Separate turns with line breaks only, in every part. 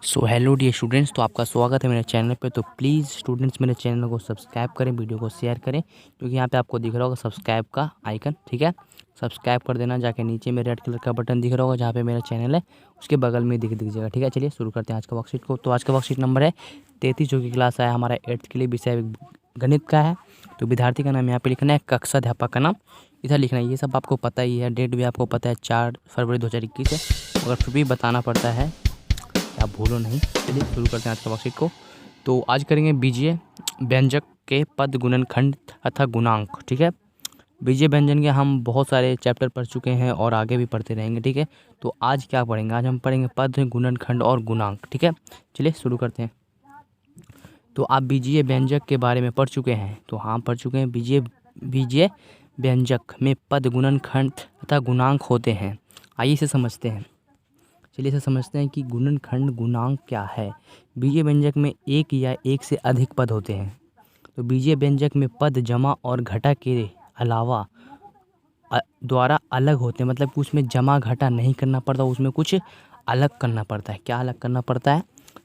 So hello dear students, तो आपका स्वागत है मेरे चैनल पे। तो प्लीज़ स्टूडेंट्स मेरे चैनल को सब्सक्राइब करें, वीडियो को शेयर करें, क्योंकि यहाँ पे आपको दिख रहा होगा सब्सक्राइब का आइकन। ठीक है, सब्सक्राइब कर देना। जाके नीचे में रेड कलर का बटन दिख रहा होगा जहाँ पे मेरा चैनल है, उसके बगल में दिख जाएगा। ठीक है, चलिए शुरू करते हैं आज का वर्कशीट को। तो आज का वर्कशीट नंबर है 33, जो कि क्लास है हमारा 8th के लिए, विषय गणित का है। तो विद्यार्थी का नाम यहाँ पे लिखना है, कक्षा अध्यापक का नाम इधर लिखना है। ये सब आपको पता ही है, डेट भी आपको पता है 4 फरवरी 2021 है, मगर फिर भी बताना पड़ता है, आप भूलो नहीं। चलिए शुरू करते हैं आज का वर्कशीट को। तो आज करेंगे बीजीय व्यंजक के पद, गुणनखंड तथा गुणांक। ठीक है, बीजीय व्यंजन के हम बहुत सारे चैप्टर पढ़ चुके हैं और आगे भी पढ़ते रहेंगे। ठीक है, तो आज क्या पढ़ेंगे? आज हम पढ़ेंगे पद, गुणनखंड और गुणांक। ठीक है, चलिए शुरू करते हैं। तो आप बीजीय व्यंजक के बारे में पढ़ चुके हैं? तो हाँ, पढ़ चुके हैं। बीजीय व्यंजक में पद, गुणनखंड तथा गुणांक होते हैं। आइए इसे समझते हैं। चलिए इसे समझते हैं कि गुणनखंड गुणांक क्या है। बीजीय व्यंजक में एक या एक से अधिक पद होते हैं। तो बीजीय व्यंजक में पद जमा और घटा के अलावा द्वारा अलग होते हैं, मतलब उसमें जमा घटा नहीं करना पड़ता, उसमें कुछ अलग करना पड़ता है। क्या अलग करना पड़ता है?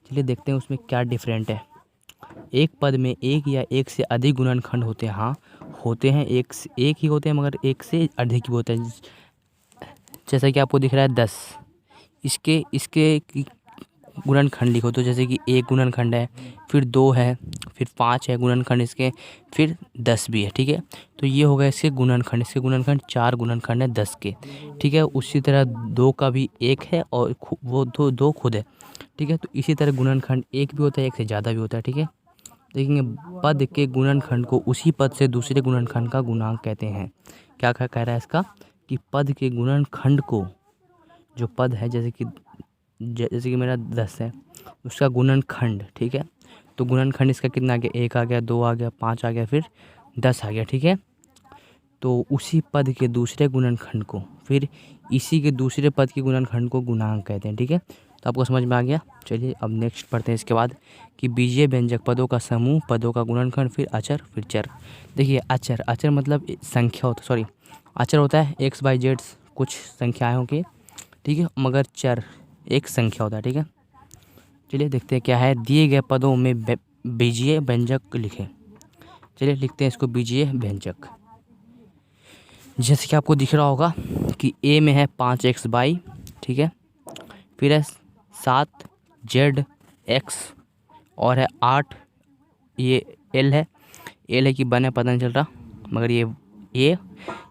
चलिए देखते हैं उसमें क्या डिफरेंट है। एक पद में एक या एक से अधिक गुणनखंड होते हैं। हाँ, होते हैं, एक ही होते हैं, मगर एक से अधिक भी होते हैं। जैसा कि आपको दिख रहा है 10, इसके गुणनखंड लिखो। तो जैसे कि 1 गुणनखंड है, फिर 2 है, फिर 5 है गुणनखंड इसके, फिर 10 भी है। ठीक है, तो ये हो गया इसके गुणनखंड। इसके गुणनखंड 4 गुणनखंड है 10 के। ठीक है, उसी तरह 2 का भी 1 है और वो दो खुद है। ठीक है, तो इसी तरह गुणनखंड 1 भी होता है, 1 से ज़्यादा भी होता है। ठीक है, देखेंगे पद के गुणनखंड को उसी पद से दूसरे गुणनखंड का गुणांक कहते हैं। क्या कह रहा है इसका? कि पद के गुणनखंड को, जो पद है जैसे कि मेरा 10 है, उसका गुणनखंड। ठीक है, तो गुणनखंड इसका कितना आ गया? 1 आ गया, 2 आ गया, 5 आ गया, फिर 10 आ गया। ठीक है, तो उसी पद के दूसरे गुणनखंड को, फिर इसी के दूसरे पद के गुणनखंड को गुणांक कहते हैं। ठीक है, तो आपको समझ में आ गया। चलिए अब नेक्स्ट पढ़ते हैं इसके बाद कि बीजीय व्यंजक पदों का समूह, पदों का गुणनखंड, फिर अचर, फिर चर। देखिए अचर मतलब संख्या होता, सॉरी अचर होता है एक्स वाई जेड कुछ संख्याओं के। ठीक है, मगर चर एक संख्या होता है। ठीक है, चलिए देखते हैं क्या है। दिए गए पदों में बीजीय व्यंजक लिखें। चलिए लिखते हैं इसको, बीजीय व्यंजक। जैसे कि आपको दिख रहा होगा कि ए में है 5xy, ठीक है, फिर है 7zx और है 8, ये एल है कि बने पता नहीं चल रहा, मगर ये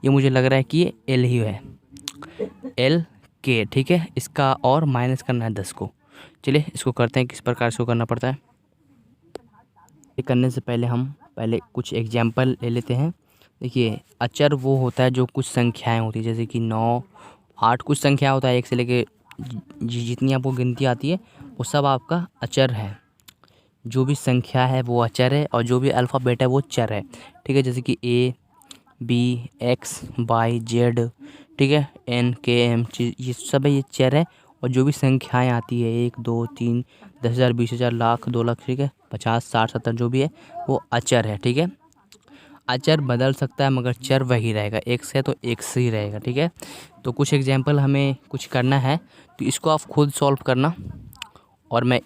मुझे लग रहा है कि ये एल ही है, एल के। ठीक है, इसका और माइनस करना है 10 को। चलिए इसको करते हैं, किस प्रकार से करना पड़ता है। ये करने से पहले हम कुछ एग्जाम्पल ले लेते हैं। देखिए अचर वो होता है जो कुछ संख्याएं होती है, जैसे कि 9, 8 कुछ संख्या होता है, 1 से लेके जितनी आपको गिनती आती है वो सब आपका अचर है। जो भी संख्या है वो अचर है, और जो भी अल्फ़ाबेट है वो चर है। ठीक है, जैसे कि A, B, X, Y, Z, ठीक है, N, K, M, ये सब है, ये चर है। और जो भी संख्याएं आती है 1, 2, 3, 10,000, 20,000, लाख, 2 लाख, ठीक है, 50, 60, 70 जो भी है वो अचर है। ठीक है, अचर बदल सकता है मगर चर वही रहेगा, एक्स है तो एक्स ही रहेगा। ठीक है, तो कुछ एग्जाम्पल हमें कुछ करना है, तो इसको आप खुद सॉल्व करना, और मैं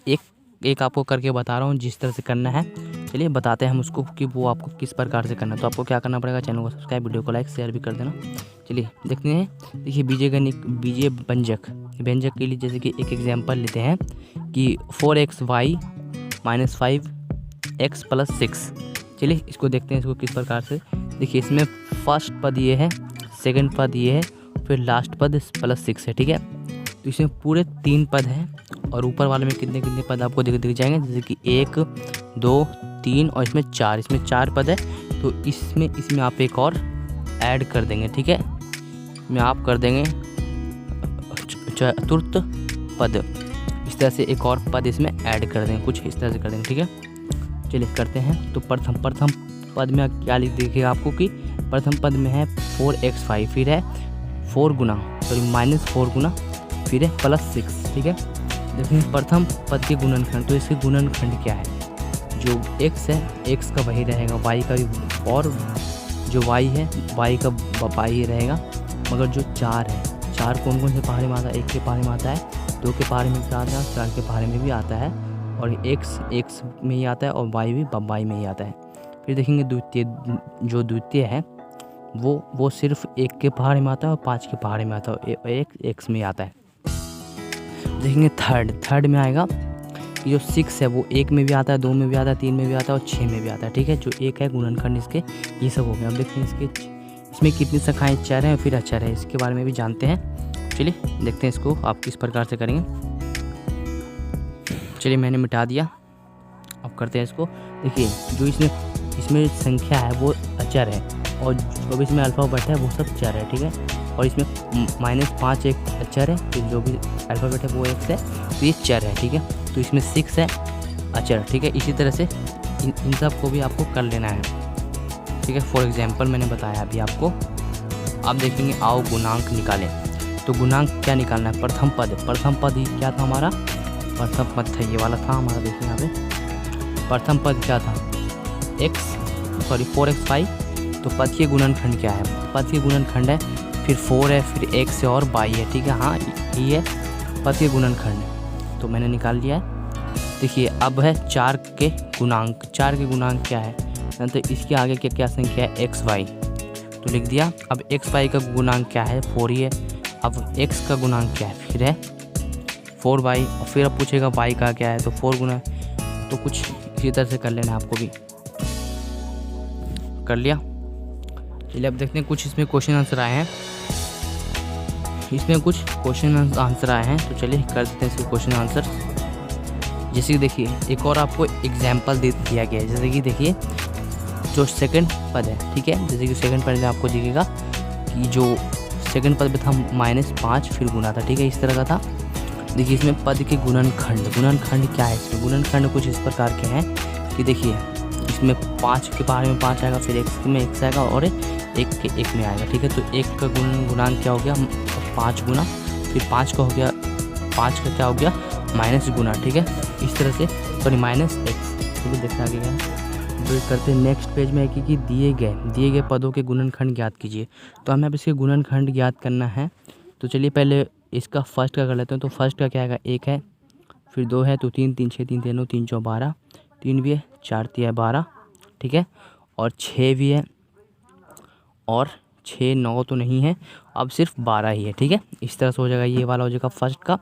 एक आपको करके बता रहा हूँ जिस तरह से करना है। चलिए बताते हैं हम उसको कि वो आपको किस प्रकार से करना है। तो आपको क्या करना पड़ेगा? चैनल को सब्सक्राइब, वीडियो को लाइक, शेयर भी कर देना। चलिए देखते हैं। देखिए बीजीय व्यंजक के लिए जैसे कि एक एग्जाम्पल लेते हैं कि 4xy - 5x + 6। चलिए इसको देखते हैं, इसको किस प्रकार से। देखिए इसमें फर्स्ट पद ये है, सेकंड पद ये है, फिर लास्ट पद +6 है। ठीक है, तो इसमें पूरे 3 पद हैं, और ऊपर वाले में कितने पद आपको दिख जाएंगे, जैसे कि 1, 2, 3 और इसमें 4। इसमें 4 पद है, तो इसमें आप एक और ऐड कर देंगे। ठीक है, इसमें आप कर देंगे चतुर्थ पद, इस तरह से एक और पद इसमें ऐड कर देंगे, कुछ इस तरह से कर देंगे। ठीक है, चलिए करते हैं। तो प्रथम पद में क्या लिख देखिएगा आपको कि प्रथम पद में है 4xy, फिर है 4 गुना -4 गुना, फिर है +6। ठीक है, देखिए प्रथम पद के गुणनखंड, तो इसके गुणनखंड क्या है? जो x है x का वही रहेगा, y का भी, और जो y है y का y ही रहेगा, मगर जो 4 है, 4 कौन से पहाड़ी में आता है? 1 के पहाड़ी में आता है, 2 के पहाड़े में भी आता है, 4 के पहाड़े में भी आता है, और x में ही आता है, और y भी y में ही आता है। फिर देखेंगे द्वितीय है वो सिर्फ 1 के पहाड़े में आता है और 5 के पहाड़े में आता है, और एक x में आता है। देखेंगे थर्ड में आएगा कि जो 6 है वो 1 में भी आता है, 2 में भी आता है, 3 में भी आता है और 6 में भी आता है, ठीक है। जो 1 है गुणनखंड इसके ये सब हो गया। अब देखते हैं इसमें कितनी शाखाएं, चर हैं फिर अचर है, इसके बारे में भी जानते हैं। चलिए देखते हैं इसको आप किस प्रकार से करेंगे। चलिए मैंने मिटा दिया, अब करते हैं इसको। देखिए जो इसमें संख्या है वो अचर है, और जो भी इसमें अल्फ़ाबेट है वो सब चर है, ठीक है। और इसमें -5 एक अचर है, फिर जो भी अल्फ़ाबेट है वो x है, तो ये चर है, ठीक है। तो इसमें 6 है अचर, ठीक है। इसी तरह से इन सब को भी आपको कर लेना है, ठीक है। फॉर एग्जांपल मैंने बताया अभी आपको। आप देखेंगे आओ गुणांक निकालें, तो गुणांक क्या निकालना है, प्रथम पद ही क्या था हमारा, प्रथम पद था ये वाला था हमारा। देखिए यहाँ पे प्रथम पद क्या था, 4x5। तो पद के गुणनखंड क्या है, पद के गुणनखंड है, फिर 4 है, फिर x है और y है, ठीक है। हाँ ये है पद के गुणनखंड, तो मैंने निकाल लिया है। देखिए अब है 4 के गुणांक। 4 के गुणांक क्या है, तो इसके आगे क्या संख्या है, x y, तो लिख दिया। अब x y का गुणांक क्या है, 4 ही है। अब x का गुणांक क्या है, फिर है 4y, और फिर अब पूछेगा y का क्या है, तो 4 गुना, तो कुछ इसी तरह से कर लेना आपको भी। कर लिया। चलिए अब देखते हैं कुछ इसमें क्वेश्चन आंसर आए हैं। इसमें कुछ क्वेश्चन आंसर आए हैं, तो चलिए कर देते हैं इसके क्वेश्चन आंसर। जैसे कि देखिए एक और आपको एग्जाम्पल दे दिया गया है। जैसे कि देखिए जो सेकंड पद है, ठीक है। जैसे कि सेकंड पद में आपको दिखेगा कि जो सेकंड पद में था -5 फिर गुना था, ठीक है, इस तरह का था। देखिए इसमें पद के गुणनखंड क्या है, इसमें गुणनखंड कुछ इस प्रकार के हैं कि देखिए इसमें 5 के पहाड़े में 5 आएगा, फिर x में x आएगा और 1 के 1 में आएगा, ठीक है। तो 1 का गुणांक क्या हो गया, 5 गुना, फिर 5 का हो गया, 5 का क्या हो गया, माइनस गुना, ठीक है। इस तरह से -x, ठीक है। देखते आगे क्या तो करते हैं। नेक्स्ट पेज में है कि दिए गए पदों के गुणनखंड ज्ञात कीजिए। तो हमें अब इसके गुणनखंड ज्ञात करना है। तो चलिए पहले इसका फर्स्ट का कर लेते हैं। तो फर्स्ट का क्या आएगा, 1 है, फिर 2 है, तो 3 3 6 3 3 9 3 4 12, 3 भी है, 4 3 12, ठीक है। और 6 भी है, और 6 9 तो नहीं है, अब सिर्फ 12 ही है, ठीक है। इस तरह से हो जाएगा, ये वाला हो जाएगा फर्स्ट का,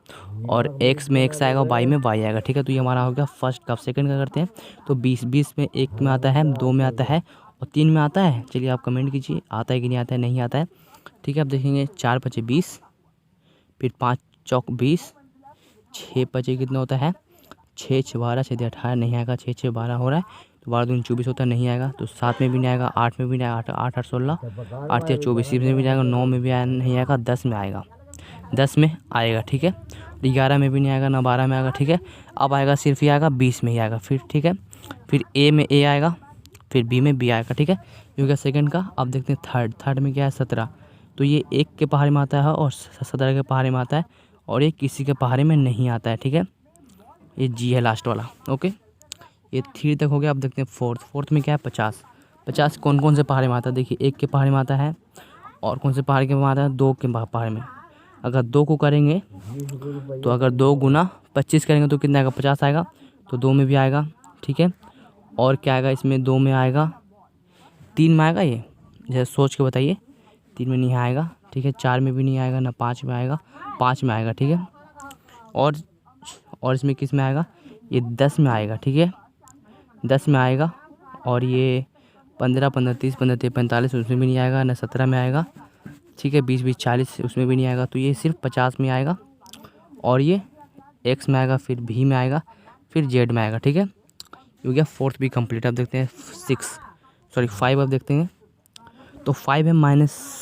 और x में x आएगा, y में y आएगा, ठीक है। तो ये हमारा हो गया फर्स्ट का। सेकंड का करते हैं। तो 20 में 1 में आता है, 2 में आता है और 3 में आता है। चलिए आप कमेंट कीजिए आता है कि नहीं आता है, नहीं आता है, ठीक है। अब देखेंगे 4 5 20, फिर 5 चौक 20, 6 5 कितना होता है, 6 6 12, 6 18 नहीं आएगा, 6 6 12 हो रहा है, तो 12 दूनी 24 होता है, नहीं आएगा। तो 7 में भी नहीं आएगा, 8 में भी नहीं आएगा, 8 8 16, 8 या 24 में भी नहीं आएगा, 9 में भी नहीं आएगा, 10 में आएगा, 10 में आएगा, ठीक है। 11 में भी नहीं आएगा, ना 12 में आएगा, ठीक है। अब आएगा सिर्फ ये आएगा 20 में ही आएगा, फिर ठीक है। फिर ए में ए आएगा, फिर बी में बी आएगा, ठीक है। ये हो गया सेकंड का। अब देखते हैं थर्ड में क्या है, 17। तो ये 1 के पहाड़े में आता है और 17 के पहाड़े में आता है, और ये किसी के पहाड़े में नहीं आता है, ठीक है। ये जी है लास्ट वाला, ओके। ये 3 तक हो गया। अब देखते हैं फोर्थ में क्या है, 50 कौन कौन से पहाड़े में आता है। देखिए 1 के पहाड़े में आता है, और कौन से पहाड़ के में आता है, 2 के पहाड़े में। अगर 2 को करेंगे तो अगर 2 गुना 25 करेंगे तो कितना आएगा, 50 आएगा, तो 2 में भी आएगा, ठीक है। और क्या आएगा इसमें, 2 में आएगा, 3 में आएगा, ये जैसे सोच के बताइए, 3 में नहीं आएगा, ठीक है। 4 में भी नहीं आएगा, ना 5 में आएगा, 5 में आएगा, ठीक है। और इसमें किस में आएगा, ये 10 में आएगा, ठीक है, 10 में आएगा। और ये 15 15 30 15 30 45 उसमें भी नहीं आएगा, ना 17 में आएगा, ठीक है। 20 20 40 उसमें भी नहीं आएगा, तो ये सिर्फ 50 में आएगा। और ये एक्स में आएगा, फिर भी में आएगा, फिर जेड में आएगा, ठीक है। ये हो गया फोर्थ भी कंप्लीट। अब देखते हैं 5 अब देखते हैं। तो 5 है -40।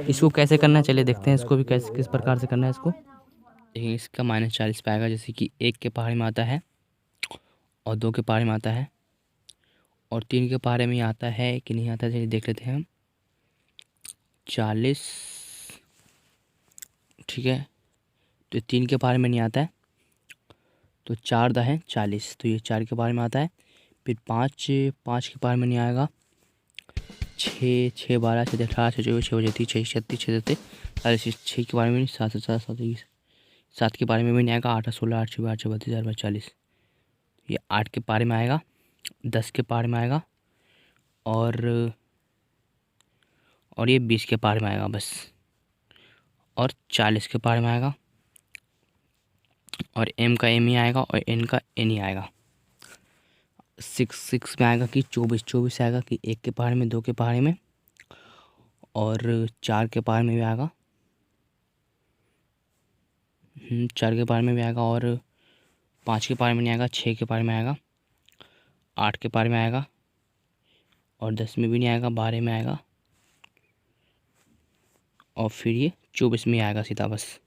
इसको कैसे करना है, चलिए देखते हैं इसको भी कैसे किस प्रकार से करना है इसको। देखिए इसका -40 पे आएगा। जैसे कि 1 के पहाड़े में आता है, और 2 के पहाड़े में आता है, और 3 के पहाड़े में आता है कि नहीं आता है, चलिए देख लेते हैं हम। 40, ठीक है। तो 3 के पहाड़े में नहीं आता है, तो 4 दा है 40, तो ये 4 के पहाड़े में आता है। फिर 5 के पहाड़े में नहीं आएगा, 6 6 12 6 18 6 24 6 36 6 37 46, 6 के बारे में नहीं, 7 से 4 7 21, 7 के बारे में भी नहीं आएगा, 8 16 8 6 8 6 32 8 40, ये 8 के पारे में आएगा, 10 के पारे में आएगा और ये 20 के पारे में आएगा बस, और 40 के पारे में आएगा, और एम का एम ही आएगा और एन का एन ही आएगा। 6 में आएगा कि 24 आएगा कि 1 के पहाड़ में, 2 के पहाड़ में, और 4 के पहाड़ में भी आएगा, 4 के पहाड़ में भी आएगा, और 5 के पहाड़ में नहीं आएगा, 6 के पहाड़ में आएगा, 8 के पहाड़ में आएगा, और 10 में भी नहीं आएगा, 12 में आएगा, और फिर ये 24 में आएगा सीधा बस।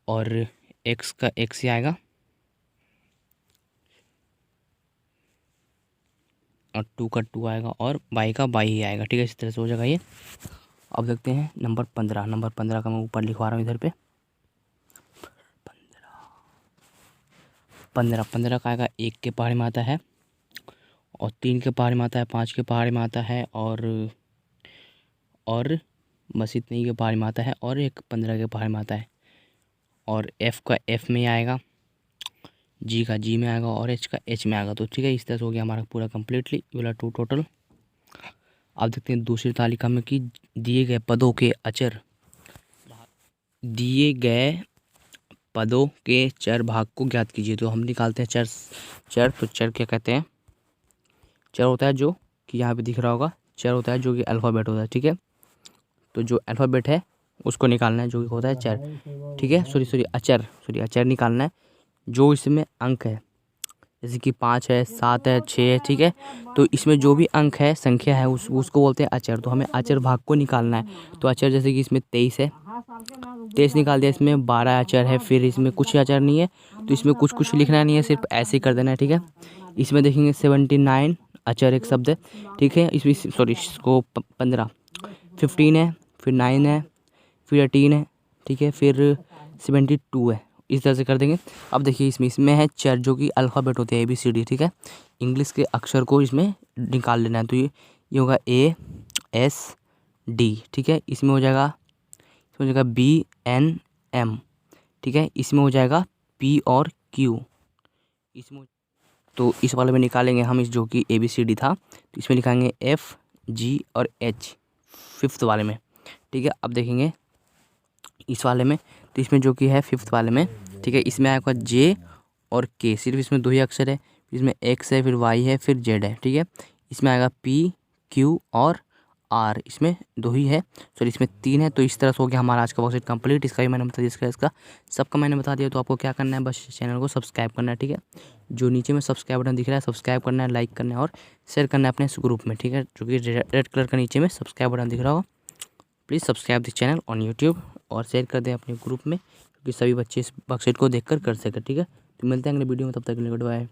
और एक्स का एक्स ही आएगा, और 2 का 2 आएगा, और वाई का वाई ही आएगा। ठीक है, इस तरह से हो जाएगा ये। अब देखते हैं नंबर 15। नंबर 15 का मैं ऊपर लिखवा रहा हूँ इधर पे। 15 का आएगा 1 के पहाड़ में आता है, और 3 के पहाड़ में आता है, 5 के पहाड़ में आता है, और बस इतने ही के पहाड़ में आता है, और एक 15 के पहाड़ में आता है। और एफ़ का एफ़ में आएगा, जी का जी में आएगा, और एच का एच में आएगा। तो ठीक है, इस तरह से हो गया हमारा पूरा कम्प्लीटली ये वाला 2 टोटल। अब देखते हैं दूसरी तालिका में कि दिए गए पदों के अचर, दिए गए पदों के चर भाग को ज्ञात कीजिए। तो हम निकालते हैं चर। तो चर क्या कहते हैं? चर होता है जो कि यहाँ पे दिख रहा होगा, चर होता है जो कि अल्फ़ाबेट होता है। ठीक है, तो जो अल्फ़ाबेट है उसको निकालना है, जो कि होता है चर। ठीक है, अचर निकालना है जो इसमें अंक है, जैसे कि 5 है, 7 है, 6 है। ठीक है, तो इसमें जो भी अंक है, संख्या है, उसको बोलते हैं अचर। तो हमें अचर भाग को निकालना है। तो अचर जैसे कि इसमें 23 है, 23 निकाल दिया। इसमें 12 अचर है, फिर इसमें कुछ अचर नहीं है, तो इसमें कुछ लिखना नहीं है, सिर्फ ऐसे ही कर देना है। ठीक है, इसमें देखेंगे 79 अचर एक शब्द है। ठीक है, इसमें इसको 15 है, फिर 9 है, फिर 18 है। ठीक है, फिर 72 है। इस तरह से कर देंगे। अब देखिए इसमें है चर जो कि अल्फ़ाबेट होते हैं ABCD। ठीक है, इंग्लिश के अक्षर को इसमें निकाल लेना है। तो ये होगा ASD। ठीक है, इसमें हो जाएगा BNM। ठीक है, इसमें हो जाएगा P और Q। इसमें तो इस वाले में निकालेंगे हम, इस जो कि ABCD था, तो इसमें लिखाएंगे F G और H 5th वाले में। ठीक है, अब देखेंगे इस वाले में, तो इसमें जो कि है 5th वाले में। ठीक है, इसमें आएगा J और K, सिर्फ इसमें 2 ही अक्षर है। इसमें X है, फिर Y है, फिर Z है। ठीक है, इसमें आएगा P Q और R, इसमें 2 ही है, सॉरी इसमें 3 है। तो इस तरह से हो गया हमारा आज का वर्कशीट कंप्लीट। इसका भी मैंने बता दिया, इसका सबका मैंने बता दिया। तो आपको क्या करना है, बस चैनल को सब्सक्राइब करना है। ठीक है, जो नीचे में सब्सक्राइब बटन दिख रहा है, सब्सक्राइब करना है, लाइक करना है और शेयर करना है अपने इस ग्रुप में। ठीक है, जो कि रेड कलर का नीचे में सब्सक्राइब बटन दिख रहा होगा। Please subscribe this channel on YouTube और शेयर कर दें अपने ग्रुप में, क्योंकि सभी बच्चे इस वर्कशीट को देखकर कर सकें। ठीक है, तो मिलते हैं अगले वीडियो में, तब तक के लिए गुड बाय।